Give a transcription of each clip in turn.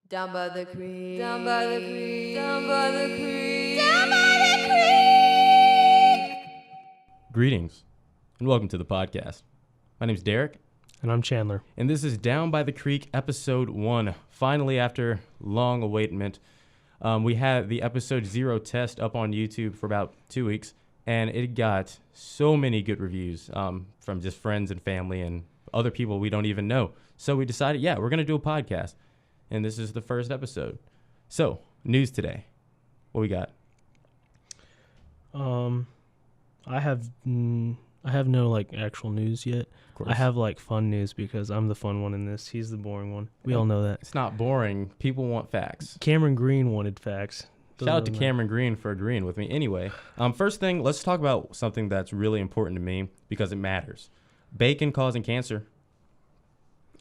Down by the creek, down by the creek, down by the creek, down by the creek. Greetings, and welcome to the podcast. My name's Derek. And I'm Chandler. And this is Down by the Creek, episode 1. Finally, after long awaitement, we had the episode 0 test up on YouTube for about 2 weeks, and it got so many good reviews from just friends and family and other people we don't even know. So we decided, we're going to do a podcast. And this is the first episode. So, news today. What we got? I have no actual news yet. Of course. I have fun news because I'm the fun one in this. He's the boring one. We all know that. It's not boring. People want facts. Cameron Green wanted facts. Shout out to Cameron Green for agreeing with me. Anyway, first thing, let's talk about something that's really important to me because it matters. Bacon causing cancer.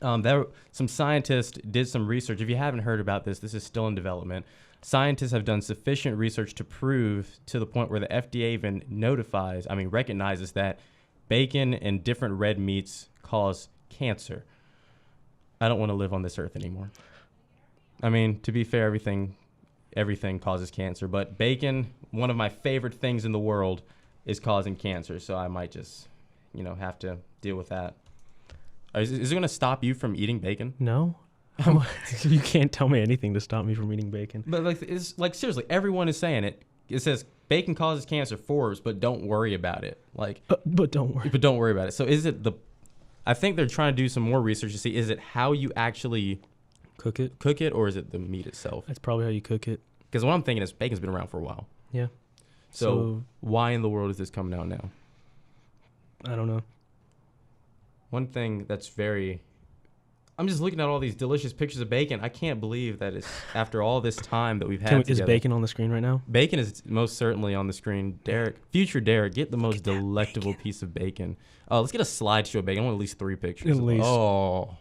Some scientists did some research. If you haven't heard about this, this is still in development. Scientists have done sufficient research to prove to the point where the FDA even recognizes that bacon and different red meats cause cancer. I don't want to live on this earth anymore. To be fair, everything causes cancer, but bacon, one of my favorite things in the world, is causing cancer. So I might just, have to deal with that. Is it going to stop you from eating bacon? No. You can't tell me anything to stop me from eating bacon. But seriously, everyone is saying it. It says bacon causes cancer, Forbes, but don't worry about it. But don't worry. But don't worry about it. So is it I think they're trying to do some more research to see, is it how you actually cook it, or is it the meat itself? That's probably how you cook it. Because what I'm thinking is bacon's been around for a while. Yeah. So why in the world is this coming out now? I don't know. One thing that's I'm just looking at all these delicious pictures of bacon. I can't believe that it's after all this time that we've had together. Is bacon on the screen right now? Bacon is most certainly on the screen. Future Derek, get the most delectable piece of bacon. Oh, let's get a slideshow of bacon. I want at least 3 pictures. At least. Oh.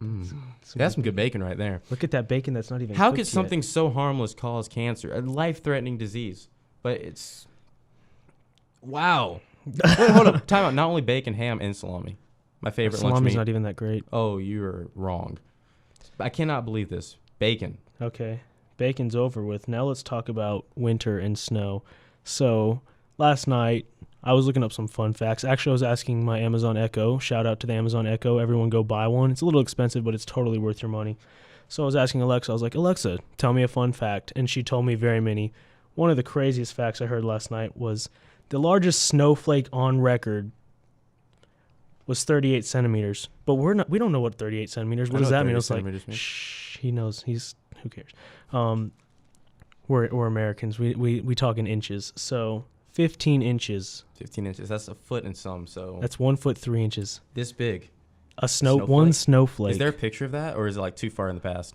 That's some good bacon right there. Look at that bacon that's not even How cooked could something so harmless cause cancer? A life-threatening disease. But it's... Wow. Wait, hold up. Time out. Not only bacon, ham, and salami. My favorite lunch meat. Salami's not even that great. Oh, you're wrong. I cannot believe this. Bacon. Okay. Bacon's over with. Now let's talk about winter and snow. So last night, I was looking up some fun facts. Actually, I was asking my Amazon Echo. Shout out to the Amazon Echo. Everyone go buy one. It's a little expensive, but it's totally worth your money. So I was asking Alexa. I was like, Alexa, tell me a fun fact. And she told me very many. One of the craziest facts I heard last night was the largest snowflake on record was 38 centimeters. But we don't know what 38 centimeters. What does that mean? It's like, shh, he knows. Who cares? We're Americans. We talk in inches. So 15 inches. 15 inches. That's a foot and some. So that's 1 foot 3 inches. This big. One snowflake. Is there a picture of that, or is it too far in the past?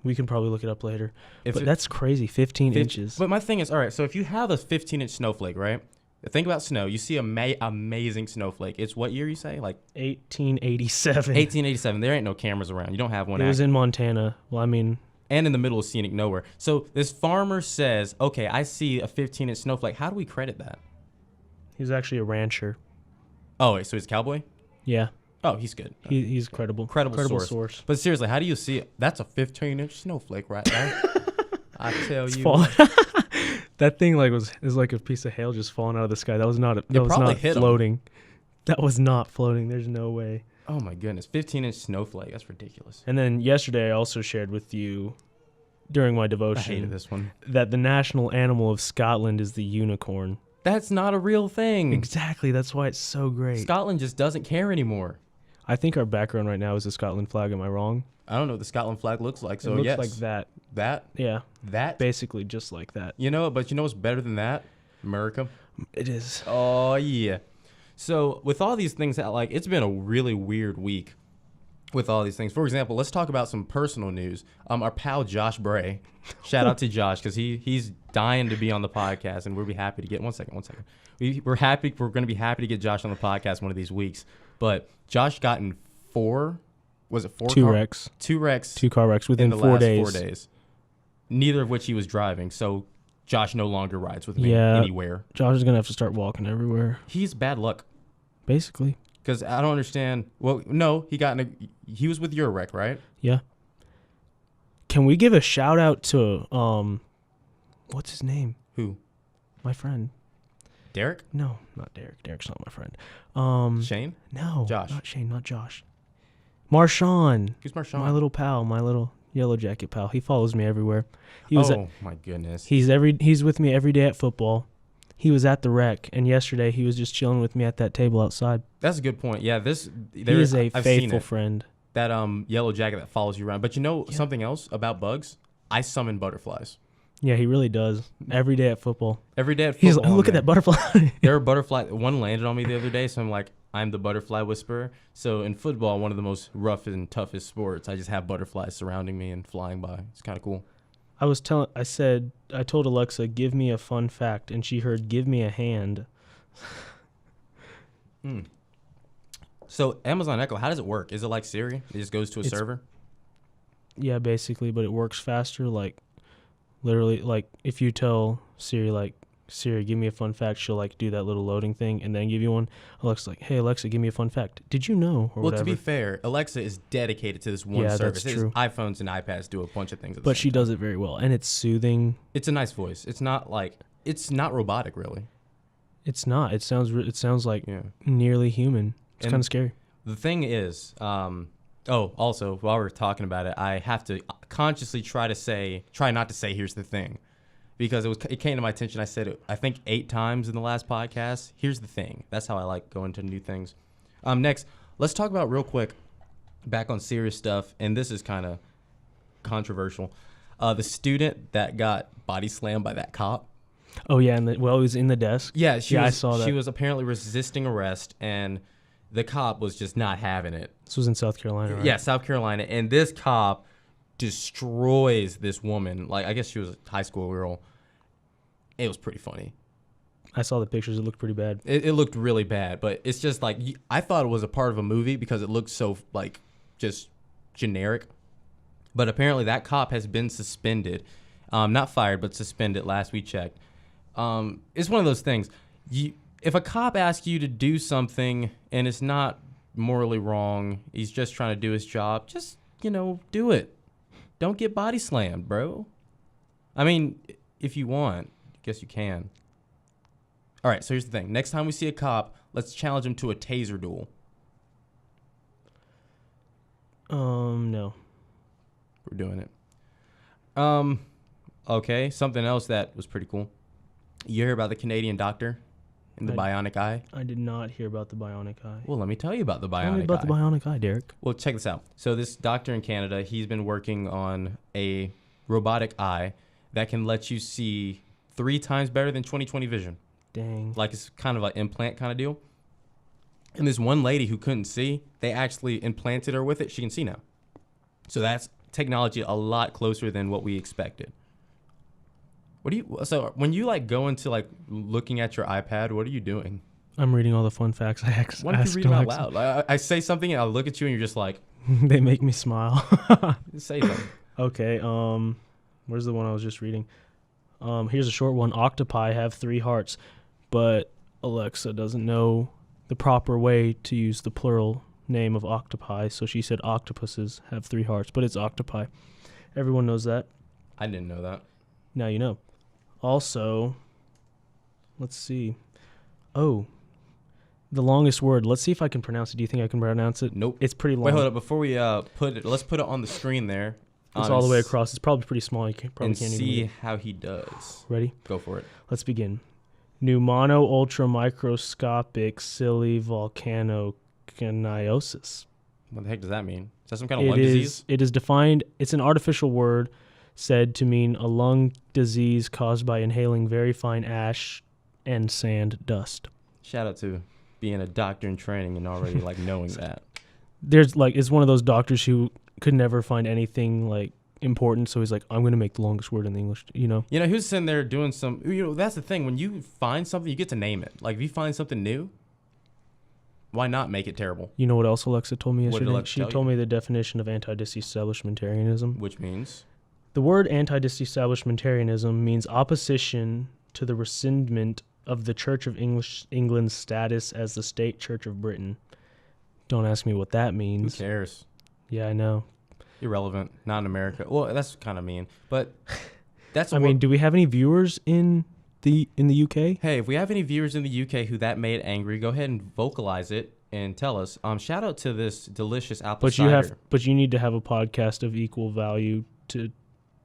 We can probably look it up later. But that's crazy. 15 inches. But my thing is, all right. So if you have a 15-inch snowflake, right? Think about snow. You see amazing snowflake. It's what year you say? 1887. 1887. There ain't no cameras around. You don't have one. It was in Montana. And in the middle of scenic nowhere. So this farmer says, okay, I see a 15-inch snowflake. How do we credit that? He was actually a rancher. Oh, wait, so he's a cowboy? Yeah. Oh, he's good. He's credible. Credible source. But seriously, how do you see it? That's a 15-inch snowflake right there. I tell you. That thing is like a piece of hail just falling out of the sky. That was not floating. That was not floating. There's no way. Oh my goodness, 15-inch snowflake. That's ridiculous. And then yesterday I also shared with you during my devotion I hated this one. That the national animal of Scotland is the unicorn. That's not a real thing. Exactly. That's why it's so great. Scotland just doesn't care anymore. I think our background right now is the Scotland flag. Am I wrong? I don't know what the Scotland flag looks like. So it looks yes. like that. That? Yeah. That? Basically just like that. But you know what's better than that? America. It is. Oh, yeah. So with all these things, it's been a really weird week with all these things. For example, let's talk about some personal news. Our pal Josh Bray, shout out to Josh because he's dying to be on the podcast, and we'll be happy to get one second. We're going to be happy to get Josh on the podcast one of these weeks. But Josh got in 4 wrecks. 2 wrecks. 2 car wrecks within the 4 last days. 4 days. Neither of which he was driving. So Josh no longer rides with me anywhere. Josh is going to have to start walking everywhere. He's bad luck. Basically. Because I don't understand. Well, no, he was with your wreck, right? Yeah. Can we give a shout out to what's his name? Who? My friend. Derek? No, not Derek. Derek's not my friend. Shane? No, Josh. Not Shane. Not Josh. Marshawn. Who's Marshawn? My little pal. My little Yellow Jacket pal. He follows me everywhere. He was my goodness. He's with me every day at football. He was at the rec, and yesterday he was just chilling with me at that table outside. That's a good point. Yeah, He is a faithful friend. That yellow jacket that follows you around. But you know something else about bugs? I summon butterflies. Yeah, he really does. Every day at football. Every day at football. He's like, oh, look at that butterfly. There are butterflies. One landed on me the other day, so I'm like, I'm the butterfly whisperer. So in football, one of the most rough and toughest sports, I just have butterflies surrounding me and flying by. It's kind of cool. I told Alexa, give me a fun fact, and she heard, give me a hand. So Amazon Echo, how does it work? Is it like Siri? It just goes to a server? Yeah, basically, but it works faster. Like, literally, like, if you tell Siri, like, Siri, give me a fun fact, she'll, like, do that little loading thing and then give you one. Alexa's like, hey, Alexa, give me a fun fact. Did you know? Or well, whatever. To be fair, Alexa is dedicated to this one service. That's true. iPhones and iPads do a bunch of things. But she does it very well, and it's soothing. It's a nice voice. It's not robotic, really. It's not. It sounds like nearly human. It's kind of scary. The thing is, also, while we're talking about it, I have to consciously try not to say, here's the thing. Because it came to my attention. I said it, I think 8 times in the last podcast. Here's the thing. That's how I like going to new things. Next, let's talk about real quick, back on serious stuff, and this is kind of controversial. The student that got body slammed by that cop. Oh, yeah. He was in the desk. Yeah, I saw that. She was apparently resisting arrest, and the cop was just not having it. This was in South Carolina, right? Yeah, South Carolina. And this cop destroys this woman. Like, I guess she was a high school girl. It was pretty funny. I saw the pictures. It looked pretty bad. It looked really bad, but it's just like, I thought it was a part of a movie because it looked so, like, just generic. But apparently that cop has been suspended. Not fired, but suspended last we checked. It's one of those things. If a cop asks you to do something and it's not morally wrong, he's just trying to do his job, just, do it. Don't get body slammed, bro. I mean, if you want, I guess you can. All right, so here's the thing. Next time we see a cop, let's challenge him to a taser duel. No. We're doing it. Okay, something else that was pretty cool. You hear about the Canadian doctor and the bionic eye? I did not hear about the bionic eye. Well, let me tell you about the bionic eye. Tell me about the bionic eye, Derek. Well, check this out. So this doctor in Canada, he's been working on a robotic eye that can let you see 3 times better than 20/20 vision. Dang. Like, it's kind of an implant kind of deal. And this one lady who couldn't see, they actually implanted her with it. She can see now. So that's technology a lot closer than what we expected. So when you go into looking at your iPad, what are you doing? I'm reading all the fun facts I asked. Why don't you read them out loud? I say something and I look at you and you're just like, they make me smile. say something. Okay. Where's the one I was just reading? Here's a short one. Octopi have 3 hearts, but Alexa doesn't know the proper way to use the plural name of octopi, so she said octopuses have 3 hearts, but it's octopi. Everyone knows that. I didn't know that. Now you know. Also, let's see. Oh, the longest word. Let's see if I can pronounce it. Do you think I can pronounce it? Nope. It's pretty long. Wait, hold up. Before we let's put it on the screen there. It's all the way across. It's probably pretty small. You probably can't see even how he does. Ready? Go for it. Let's begin. Pneumono ultramicroscopic volcanoconiosis. What the heck does that mean? Is that some kind of lung disease? It is defined. It's an artificial word said to mean a lung disease caused by inhaling very fine ash and sand dust. Shout out to being a doctor in training and already knowing that. There's it's one of those doctors who could never find anything important, so he's like, I'm going to make the longest word in the English, he was sitting there doing some, that's the thing. When you find something, you get to name it. Like, if you find something new, why not make it terrible? You know what else Alexa told me yesterday? Alexa She told me the definition of antidisestablishmentarianism. Which means? The word antidisestablishmentarianism means opposition to the rescindment of the Church of England's status as the state church of Britain. Don't ask me what that means. Who cares? Yeah, I know. Irrelevant. Not in America. Well, that's kind of mean, but that's. I mean, do we have any viewers in the UK? Hey, if we have any viewers in the UK who that made angry, go ahead and vocalize it and tell us. Shout out to this delicious apple cider. But you need to have a podcast of equal value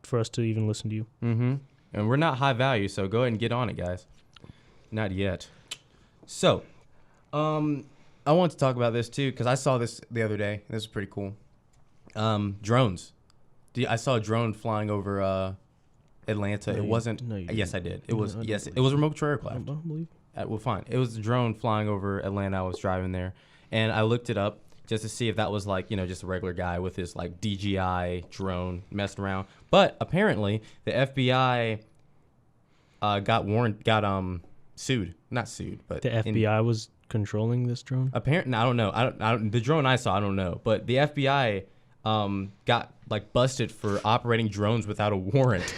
for us to even listen to you. Mm-hmm. And we're not high value, so go ahead and get on it, guys. Not yet. So, I want to talk about this too because I saw this the other day. This is pretty cool. Drones. I saw a drone flying over Atlanta. No, it wasn't. No, you yes, I did. It was. No, Yes, it was a remote control aircraft. I don't believe. Well, fine. It was a drone flying over Atlanta. I was driving there, and I looked it up just to see if that was like, just a regular guy with his like DJI drone messing around. But apparently, the FBI got sued. Not sued, but The FBI was controlling this drone. Apparently, I don't know. I don't. The drone I saw, I don't know. But the FBI got like busted for operating drones without a warrant.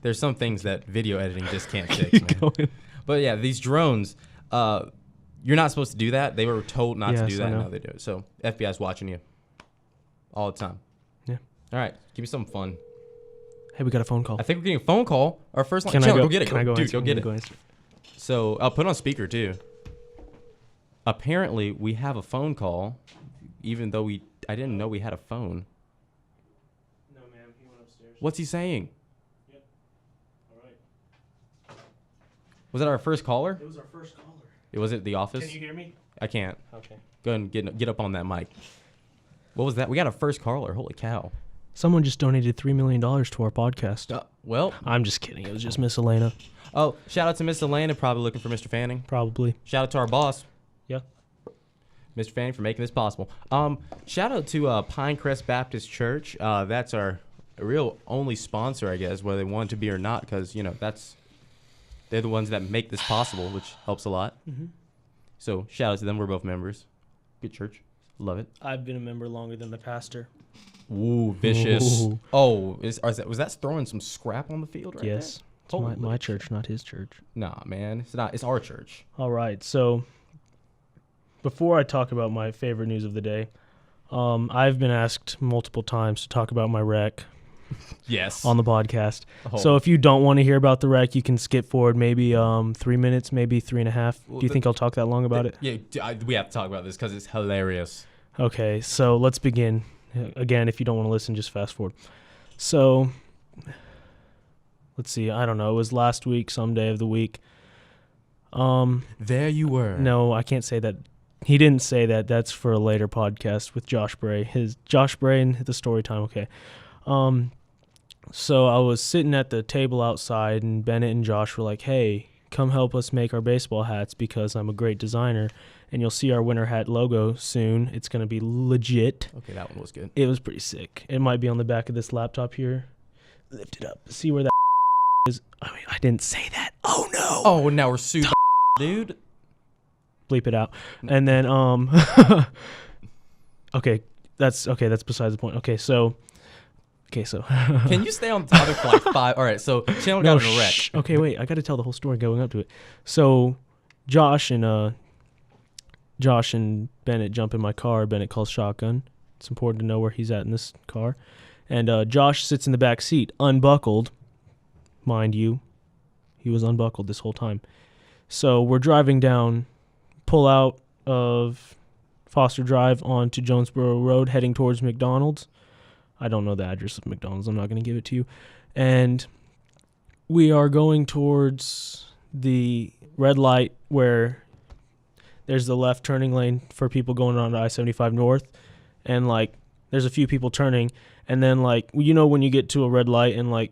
There's some things that video editing just can't fix, man. But yeah, these drones, you're not supposed to do that. They were told not to do that, and now they do it. So FBI's watching you all the time. Yeah. All right, give me something fun. Hey, we got a phone call. I think we're getting a phone call. Our first line. Can I go get it. Can I go Dude, answer? go get it. Go answer. So I'll put it on speaker too. Apparently, we have a phone call, even though I didn't know we had a phone. No, ma'am. He went upstairs. What's he saying? Yep. All right. Was that our first caller? It was our first caller. Was it the office? Can you hear me? I can't. Okay. Go ahead and get up on that mic. What was that? We got a first caller. Holy cow. Someone just donated $3 million to our podcast. Well, I'm just kidding. It was just Miss Elena. oh, shout out to Miss Elena, probably looking for Mr. Fanning. Probably. Shout out to our boss, Yeah. Mr. Fanning, for making this possible. Shout out to Pinecrest Baptist Church. That's our real only sponsor, I guess, whether they want to be or not, because they're the ones that make this possible, which helps a lot. Mm-hmm. So shout out to them. We're both members. Good church. Love it. I've been a member longer than the pastor. Ooh, vicious. Ooh. Oh, was that throwing some scrap on the field right Yes. there? It's my church, not his church. Nah, man. It's not. It's our church. All right. So before I talk about my favorite news of the day, I've been asked multiple times to talk about my wreck Yes. on the podcast. Oh. So if you don't want to hear about the wreck, you can skip forward maybe 3 minutes, maybe 3.5. Well, Do you think I'll talk that long about it? Yeah, we have to talk about this because it's hilarious. Okay, so let's begin. Again, if you don't want to listen, just fast forward. So, let's see. I don't know. It was last week, some day of the week. There you were. No, I can't say that. He didn't say that. That's for a later podcast with Josh Bray. Josh Bray and the story time. Okay. So I was sitting at the table outside, and Bennett and Josh were like, "Hey, come help us make our baseball hats because I'm a great designer, and you'll see our Winterhat logo soon. It's going to be legit." Okay, that one was good. It was pretty sick. It might be on the back of this laptop here. Lift it up. See where that is. I mean, I didn't say that. Oh, no. Oh, now we're sued, dude. Bleep it out. And then, okay, that's besides the point. Okay, so. Can you stay on the topic for like 5? All right, so Chandler got in a wreck. Okay, wait. I got to tell the whole story going up to it. So, Josh and Bennett jump in my car. Bennett calls shotgun. It's important to know where he's at in this car. And Josh sits in the back seat, unbuckled. Mind you, he was unbuckled this whole time. So we're driving down, pull out of Foster Drive onto Jonesboro Road, heading towards McDonald's. I don't know the address of McDonald's. I'm not going to give it to you. And we are going towards the red light where there's the left turning lane for people going on to I-75 North. And, there's a few people turning. And then, when you get to a red light and,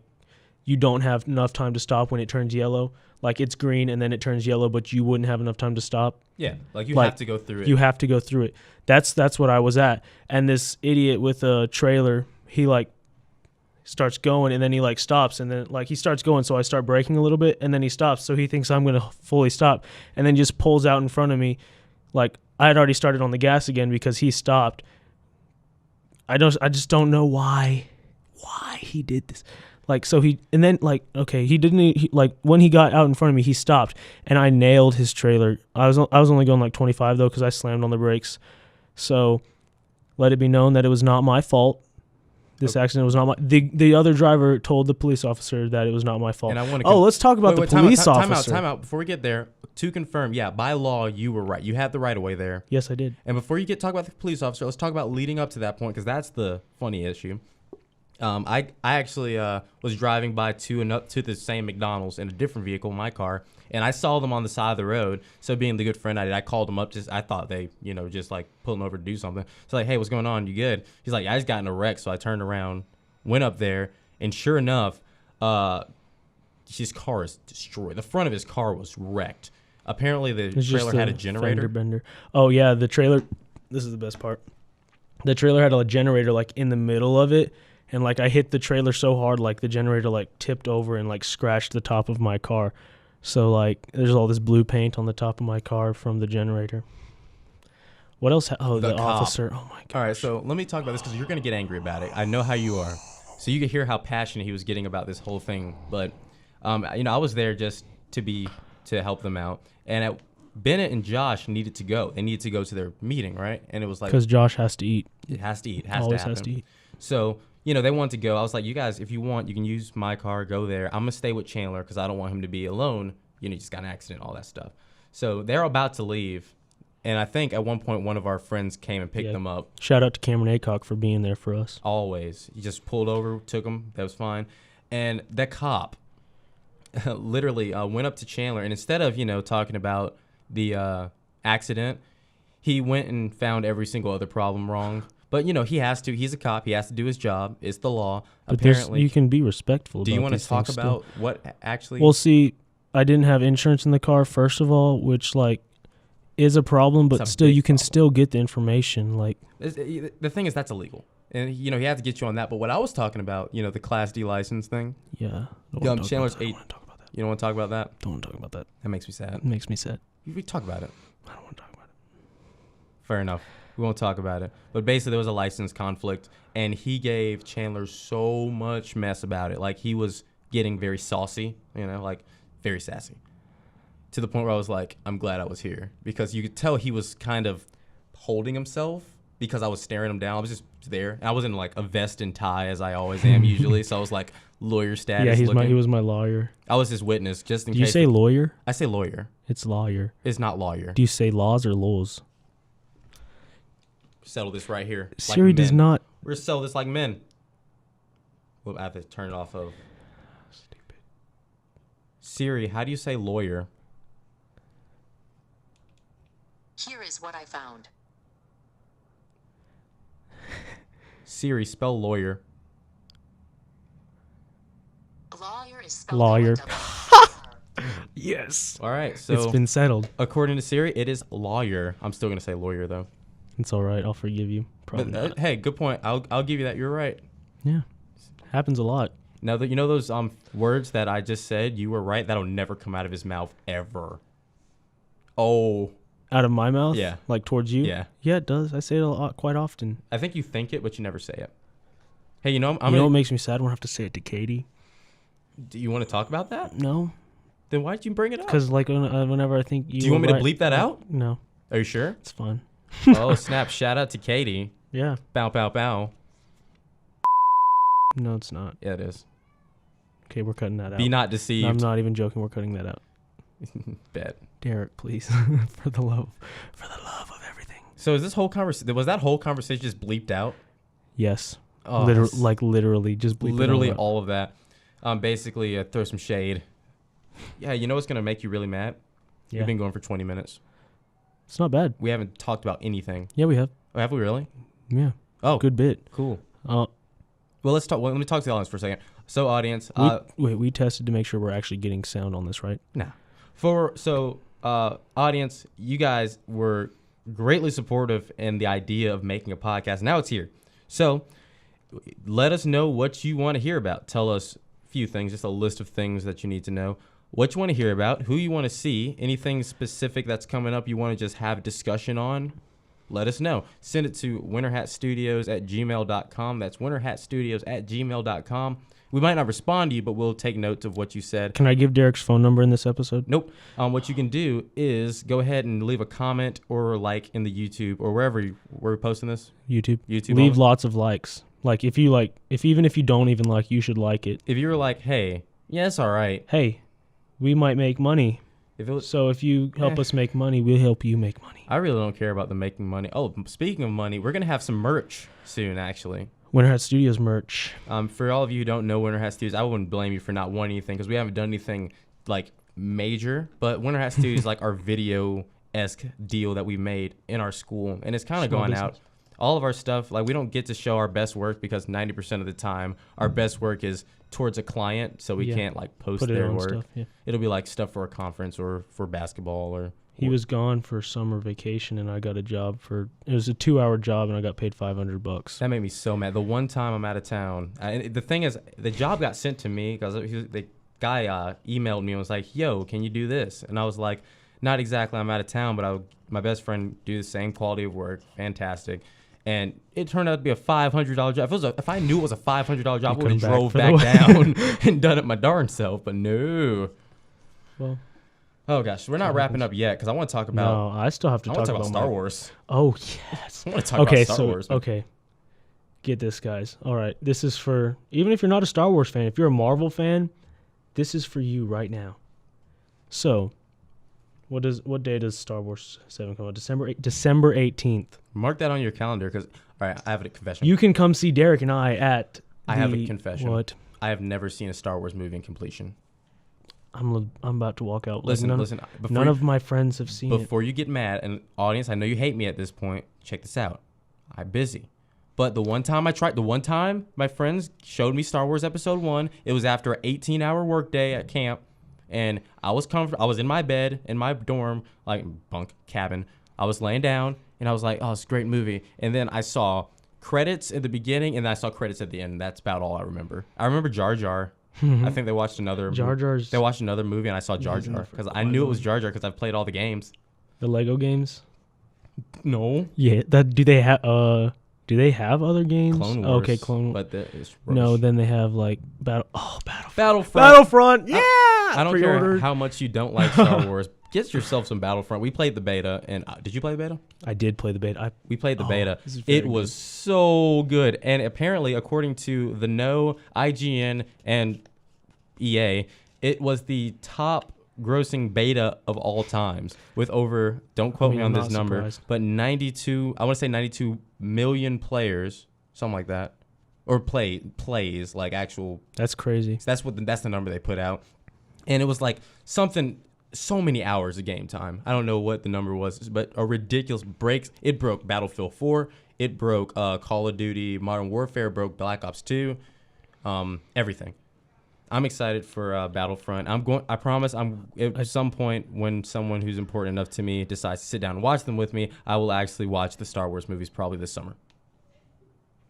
you don't have enough time to stop when it turns yellow. It's green and then it turns yellow, but you wouldn't have enough time to stop. Yeah, you have to go through it. You have to go through it. That's what I was at. And this idiot with a trailer, he starts going and then he stops and then he starts going, so I start braking a little bit and then he stops, so he thinks I'm going to fully stop and then just pulls out in front of me. I had already started on the gas again because he stopped. I just don't know why he did this. He didn't, when he got out in front of me, he stopped, and I nailed his trailer. I was only going 25, though, because I slammed on the brakes. So let it be known that it was not my fault. This accident was not my. The other driver told the police officer that it was not my fault. And I want to. Let's talk about the police officer. Time out. Before we get there, to confirm, yeah, by law you were right. You had the right of way there. Yes, I did. And before you talk about the police officer, let's talk about leading up to that point, because that's the funny issue. I actually was driving by to the same McDonald's in a different vehicle, my car, and I saw them on the side of the road. So being the good friend I did, I called them up. I thought they, just like pulling over to do something. So like, hey, what's going on? You good? He's like, I just got in a wreck. So I turned around, went up there, and sure enough, his car is destroyed. The front of his car was wrecked. Apparently the trailer had a generator. Fender bender. Oh yeah, the trailer. This is the best part. The trailer had a generator like in the middle of it. And, like, I hit the trailer so hard, like, the generator, like, tipped over and, like, scratched the top of my car. So, like, there's all this blue paint on the top of my car from the generator. What else? The officer. Oh, my God. All right, so let me talk about this because you're going to get angry about it. I know how you are. So you can hear how passionate he was getting about this whole thing. But, I was there just to help them out. And Bennett and Josh needed to go. They needed to go to their meeting, right? And it was like... Because Josh has to eat. It has to eat. It Always has to eat. So... they wanted to go. I was like, you guys, if you want, you can use my car, go there. I'm going to stay with Chandler because I don't want him to be alone. He just got in an accident, all that stuff. So they're about to leave. And I think at one point, one of our friends came and picked them up. Shout out to Cameron Acock for being there for us. Always. He just pulled over, took them. That was fine. And that cop literally went up to Chandler. And instead of, talking about the accident, he went and found every single other problem wrong. But, he has to. He's a cop. He has to do his job. It's the law. But apparently, you can be respectful. Do you want to talk about what actually... Well, see, I didn't have insurance in the car, first of all, which, like, is a problem. But still, you can still get the information. Like, the thing is, that's illegal. And, he had to get you on that. But what I was talking about, the Class D license thing. Yeah. Chandler's 8. You don't want to talk about that? Don't want to talk about that. That makes me sad. It makes me sad. We talk about it. I don't want to talk about it. Fair enough. We won't talk about it. But basically, there was a license conflict, and he gave Chandler so much mess about it. Like, he was getting very saucy, like very sassy. To the point where I was like, I'm glad I was here. Because you could tell he was kind of holding himself because I was staring him down. I was just there. I was in, like, a vest and tie, as I always am usually. So I was, like, lawyer status. Yeah, he was my lawyer. I was his witness, just in case. Do you say lawyer? I say lawyer. It's lawyer. It's not lawyer. Do you say laws or laws? Settle this right here. Siri does not. We're going to settle this like men. We'll have to turn it off of. Stupid. Siri, how do you say lawyer? Here is what I found. Siri, spell lawyer. Lawyer is spelled Lawyer. L-A-W-Y-E-R. Yes. All right. So it's been settled. According to Siri, it is lawyer. I'm still going to say lawyer, though. It's all right. I'll forgive you. Probably But, not. hey, good point. I'll give you that. You're right. Yeah. Happens a lot. Now, that those words that I just said, you were right. That'll never come out of his mouth ever. Oh. Out of my mouth? Yeah. Like towards you? Yeah. Yeah, it does. I say it a lot, quite often. I think you think it, but you never say it. Hey, You know what makes me sad? I won't have to say it to Katie. Do you want to talk about that? No. Then why'd you bring it up? Because, like, whenever I think you... Do you want me to bleep that out? No. Are you sure? It's fun. Oh, snap. Shout out to Katie. Yeah. Bow, bow, bow. No, it's not. Yeah, it is. Okay, we're cutting that out. Be not deceived. No, I'm not even joking. We're cutting that out. Bet. Derek, please. For the love of everything. So is this whole conversation... Was that whole conversation just bleeped out? Yes. Oh, literally. Just bleep literally it out. all of that. Basically, throw some shade. Yeah, you know what's going to make you really mad? Yeah. We've been going for 20 minutes. It's not bad. We haven't talked about anything. Yeah, we have. Oh, have we really? Yeah. Oh. Good bit. Cool. Uh, Well, let's talk. Well, let me talk to the audience for a second. So, audience, we tested to make sure we're actually getting sound on this, right? nah. Audience, you guys were greatly supportive in the idea of making a podcast. Now it's here. So, let us know what you want to hear about. Tell us a few things, just a list of things that you need to know. What you want to hear about, who you want to see, anything specific that's coming up you want to just have discussion on. let us know. Send it to winterhatstudios@gmail.com. That's winterhatstudios@gmail.com. We might not respond to you, but we'll take notes of what you said. Can I give Derek's phone number in this episode? Nope. What you can do is go ahead and leave a comment or like in the YouTube or wherever we're posting this. YouTube. YouTube. Leave only. lots of likes. Like if you even if you don't even like, you should like it. If you were like, hey, yeah, it's all right. Hey, we might make money. So if you help us make money, we'll help you make money. I really don't care about the making money. Oh, speaking of money, we're going to have some merch soon, actually. Winterhat Studios merch. For all of you who don't know Winterhat Studios, I wouldn't blame you for not wanting anything because we haven't done anything like major. But Winterhat Studios is like our video-esque deal that we made in our school, and it's kind of going out. All of our stuff, like we don't get to show our best work because 90% of the time our best work is towards a client, so we can't like post their work. Stuff, yeah. It'll be like stuff for a conference or for basketball or. He was gone for summer vacation, and I got a job it was a 2-hour job, and I got paid $500. That made me so mad. The one time I'm out of town, and the thing is, the job got sent to me because the guy emailed me and was like, "Yo, can you do this?" And I was like, "Not exactly. I'm out of town, but my best friend do the same quality of work. Fantastic." And it turned out to be a $500 job. If I knew it was a $500 job, I would have drove back down and done it my darn self. But no. Well. Oh gosh, we're not wrapping up yet because I want to talk about. No, I still have to talk about Star Wars. Oh yes. I want to talk about Star Wars. Okay. Get this, guys. All right, this is for even if you're not a Star Wars fan. If you're a Marvel fan, this is for you right now. So, what day does Star Wars 7 come out? December 18th. Mark that on your calendar because all right, I have a confession. You can come see Derek and I at. I have a confession. What? I have never seen a Star Wars movie in completion. I'm about to walk out. Listen. None of my friends have seen it. Before you get mad, and audience, I know you hate me at this point. Check this out. I'm busy. But the one time my friends showed me Star Wars Episode 1, it was after an 18-hour workday at camp, and I was comfortable. I was in my bed, in my dorm, like bunk cabin. I was laying down, and I was like, oh, it's a great movie. And then I saw credits at the beginning, and then I saw credits at the end. That's about all I remember. I remember Jar Jar. I think they watched another. They watched another movie, and I saw Jar Jar because I knew it was Jar Jar because I've played all the games. The Lego games. No. Yeah. Do they have other games? Clone Wars. Okay, Clone Wars. But it's no. Then they have like Battlefront. Battlefront. Yeah. I don't care how much you don't like Star Wars. Get yourself some Battlefront. We played the beta, and did you play the beta? I did play the beta. We played the beta. It was so good, and apparently, according to the IGN, and EA, it was the top grossing beta of all times with over. Don't quote me on this number, but 92. I want to say 92 million players, something like that, or plays like actual. That's crazy. That's the number they put out, and it was like something. So many hours of game time. I don't know what the number was, but a ridiculous breaks. It broke Battlefield 4. It broke Call of Duty Modern Warfare. Broke Black Ops 2. Everything. I'm excited for Battlefront. I promise. At some point when someone who's important enough to me decides to sit down and watch them with me, I will actually watch the Star Wars movies probably this summer.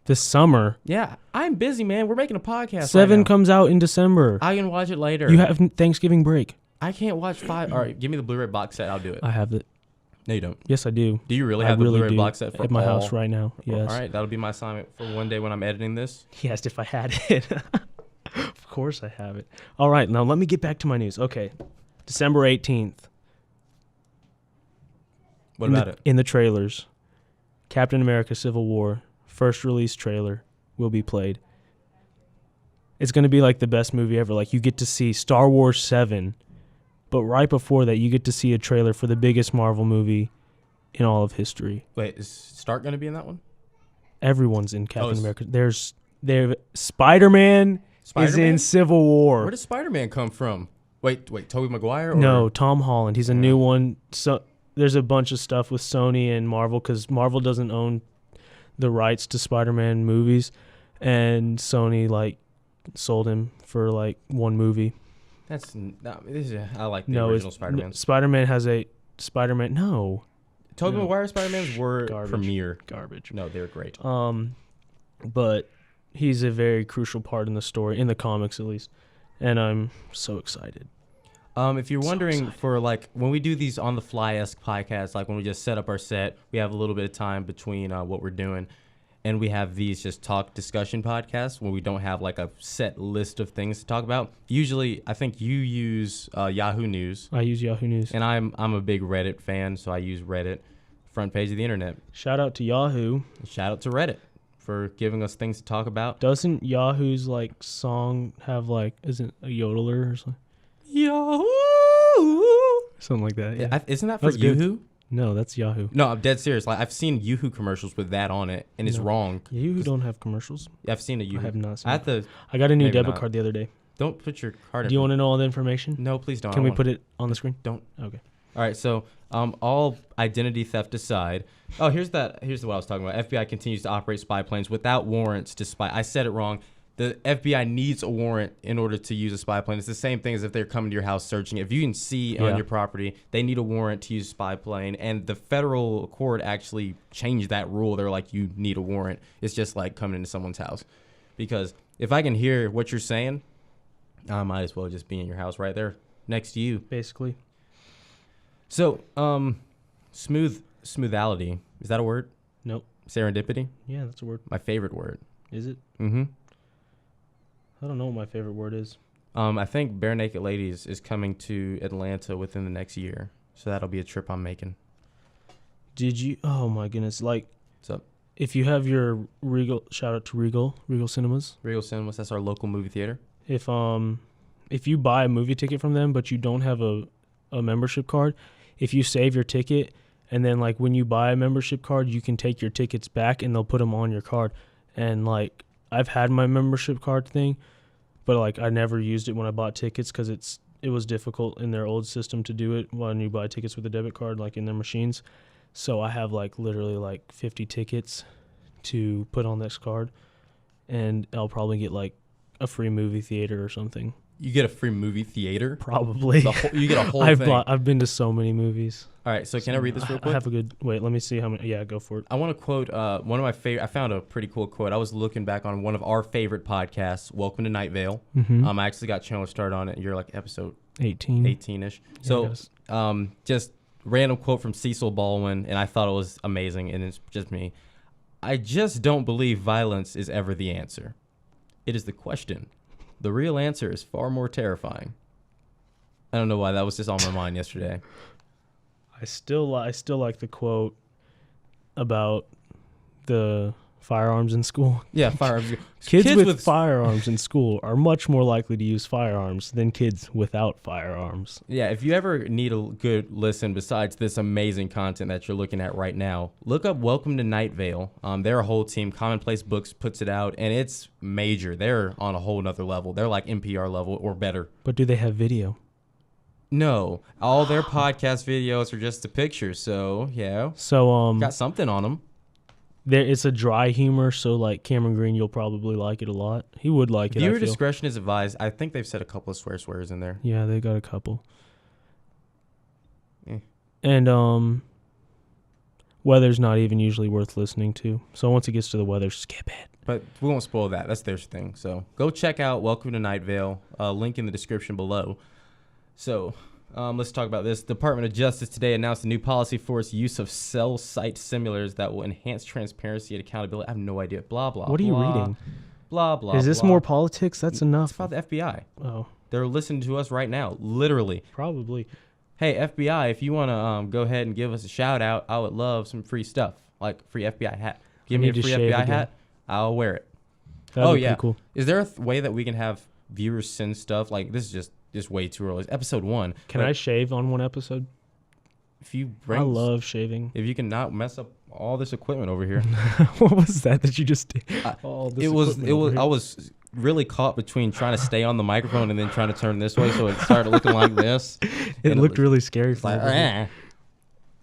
This summer? Yeah, I'm busy, man. We're making a podcast. 7 comes out in December. I can watch it later. You have Thanksgiving break. I can't watch 5. All right, give me the Blu-ray box set. I'll do it. I have it. No, you don't. Yes, I do. Do you really have the Blu-ray box set for at my house right now? Yes. All right, that'll be my assignment for one day when I'm editing this. He asked if I had it. Of course I have it. All right, now let me get back to my news. Okay, December 18th. What about it? In the trailers, Captain America Civil War, first release trailer, will be played. It's going to be like the best movie ever. Like, you get to see Star Wars 7, but right before that, you get to see a trailer for the biggest Marvel movie in all of history. Wait, is Stark going to be in that one? Everyone's in Captain America. There's Spider-Man is in Civil War. Where does Spider-Man come from? Wait, Tobey Maguire? Or? No, Tom Holland. He's a new one. So there's a bunch of stuff with Sony and Marvel because Marvel doesn't own the rights to Spider-Man movies, and Sony sold him for one movie. I like the original Spider-Man. Spider-Man has a Spider-Man. No. Tobey Maguire Spider-Mans were premier. Garbage. No, they're great. But he's a very crucial part in the story, in the comics at least. And I'm so excited. If you're wondering for like when we do these on the fly-esque podcasts, like when we just set up our set, we have a little bit of time between what we're doing. And we have these just talk discussion podcasts where we don't have like a set list of things to talk about. Usually, I think you use Yahoo News. I use Yahoo News. And I'm a big Reddit fan, so I use Reddit, front page of the internet. Shout out to Yahoo. Shout out to Reddit for giving us things to talk about. Doesn't Yahoo's like song have like, isn't a yodeler or something? Yahoo! Something like that. Yeah. Isn't that for That's good. Yahoo? No, that's Yahoo. No, I'm dead serious. Like I've seen Yahoo commercials with that on it, and it's No. wrong. Yahoo don't have commercials. I've seen a Yahoo. I have not seen I have to. I got a new Maybe debit not. card the other day. Don't put your card. Do you want to know all the information? No, please don't. Can we put it on the screen? Don't. Okay. All right, so all identity theft aside, here's what I was talking about. FBI continues to operate spy planes without warrants to spy. I said it wrong. The FBI needs a warrant in order to use a spy plane. It's the same thing as if they're coming to your house searching. If you can see on your property, they need a warrant to use a spy plane. And the federal court actually changed that rule. They're like, you need a warrant. It's just like coming into someone's house. Because if I can hear what you're saying, I might as well just be in your house right there next to you. Basically. So, smoothality, is that a word? Nope. Serendipity? Yeah, that's a word. My favorite word. Is it? Mm-hmm. I don't know what my favorite word is. I think Bare Naked Ladies is coming to Atlanta within the next year. So that'll be a trip I'm making. Did you? Oh my goodness! Like, What's up? if you have your Regal, shout out to Regal Cinemas. Regal Cinemas, that's our local movie theater. If you buy a movie ticket from them, but you don't have a membership card, if you save your ticket and then like when you buy a membership card, you can take your tickets back and they'll put them on your card. And like I've had my membership card thing, but like I never used it when I bought tickets because it was difficult in their old system to do it when you buy tickets with a debit card, like in their machines. So I have like literally like 50 tickets to put on this card, and I'll probably get like a free movie theater or something. You get a free movie theater? Probably. You get a whole thing. I've been to so many movies. All right, so can I read this real quick? I have a good... Wait, let me see how many... Yeah, go for it. I want to quote one of my favorite... I found a pretty cool quote. I was looking back on one of our favorite podcasts, Welcome to Night Vale. Mm-hmm. I actually got Chandler started on it. You're like episode 18-ish. So just random quote from Cecil Baldwin, and I thought it was amazing, and it's just me. I just don't believe violence is ever the answer. It is the question. The real answer is far more terrifying. I don't know why that was just on my mind yesterday. I still like the quote about the firearms in school. Yeah, firearms. Kids with firearms in school are much more likely to use firearms than kids without firearms. Yeah, if you ever need a good listen besides this amazing content that you're looking at right now, look up Welcome to Night Vale. They're a whole team. Commonplace Books puts it out, and it's major. They're on a whole nother level. They're like NPR level or better. But do they have video? No, all their podcast videos are just the pictures. So yeah, So got something on them. it's a dry humor. So like Cameron Green, you'll probably like it a lot. He would like it. Viewer discretion is advised. I think they've said a couple of swears in there. Yeah, they got a couple. Eh. And weather's not even usually worth listening to. So once it gets to the weather, skip it. But we won't spoil that. That's their thing. So go check out Welcome to Night Vale. Link in the description below. So let's talk about this. Department of Justice today announced a new policy for its use of cell site simulators that will enhance transparency and accountability. I have no idea. Blah, blah, What are you blah, reading? Blah, blah, Is this blah. more politics? That's enough. It's about the FBI. Oh, They're listening to us right now, literally. probably. Hey, FBI, if you want to go ahead and give us a shout out, I would love some free stuff, like free FBI hat. Give me a need to free shave FBI again. hat. I'll wear it. That'd be yeah. pretty cool. Is there a way that we can have viewers send stuff? Like, this is just way too early. It's episode 1. Can I shave on one episode? If you bring, I love shaving. if you can not mess up all this equipment over here. What was that you just did? I was really caught between trying to stay on the microphone and then trying to turn this way, so it started looking like this. It And looked was really scary for like, me.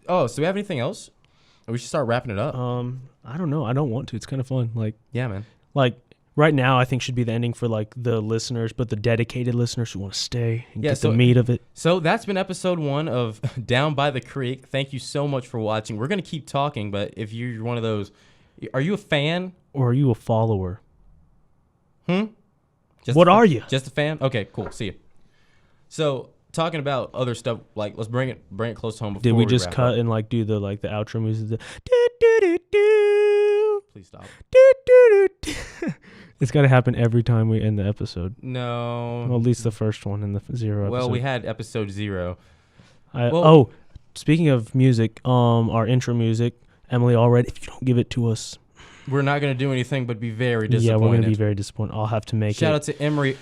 Oh, so we have anything else? We should start wrapping it up. I don't know. I don't want to. It's kind of fun. Yeah, man. Like right now, I think should be the ending for like the listeners, but the dedicated listeners who want to stay and get the meat of it. So that's been episode 1 of Down by the Creek. Thank you so much for watching. We're going to keep talking, but if you're one of those, are you a fan? Or are you a follower? Just What are you? Just a fan? Okay, cool. See you. So talking about other stuff, like let's bring it close home. Before Did we just wrap cut up. and like do the outro music? Do. Please stop. It's got to happen every time we end the episode. No. Well, at least the first one in the 0 episode. Well, we had episode 0. Speaking of music, our intro music, Emily Allred, if you don't give it to us, We're not going to do anything but be very disappointed. yeah, we're going to be very disappointed. I'll have to make Shout out to Emory.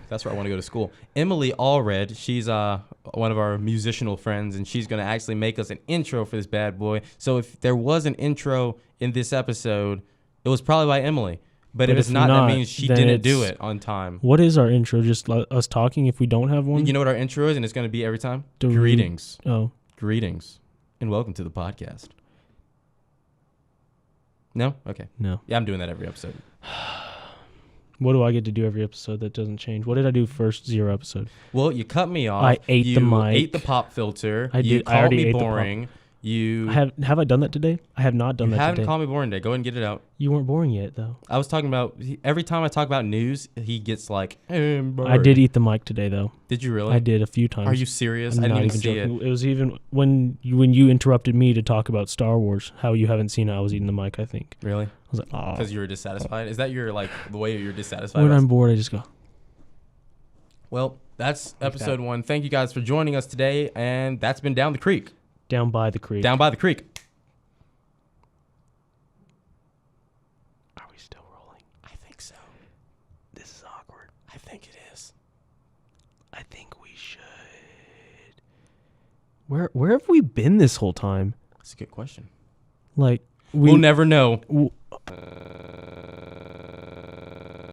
That's where I want to go to school. Emily Allred. She's one of our musical friends, and she's going to actually make us an intro for this bad boy. So if there was an intro in this episode, it was probably by Emily. But if it's not, that means she didn't do it on time. What is our intro? Just us talking if we don't have one? You know what our intro is, and it's going to be every time? Do we- Greetings. Oh. Greetings. And welcome to the podcast. No? Okay. No. Yeah, I'm doing that every episode. What do I get to do every episode that doesn't change? What did I do first 0 episode? Well, you cut me off. I ate the mic. You ate the pop filter. I You did. I called already me ate the pop. boring. You Have I done that today? I have not done that haven't today. called me boring today. Go ahead and get it out. You weren't boring yet, though. I was talking about every time I talk about news, he gets like, I did eat the mic today, though. Did you really? I did a few times. Are you serious? I'm I didn't not even even see joking. it. It was even when you interrupted me to talk about Star Wars, how you haven't seen it. I was eating the mic, I think. Really? I was like, oh. Because you were dissatisfied? Is that your like the way you're dissatisfied? When about I'm bored, I just go. Well, that's Like episode that. 1. Thank you guys for joining us today, and that's been Down the Creek. Down by the creek. Down by the creek. Are we still rolling? I think so. This is awkward. I think it is. I think we should. Where have we been this whole time? That's a good question. Like We'll never know. w-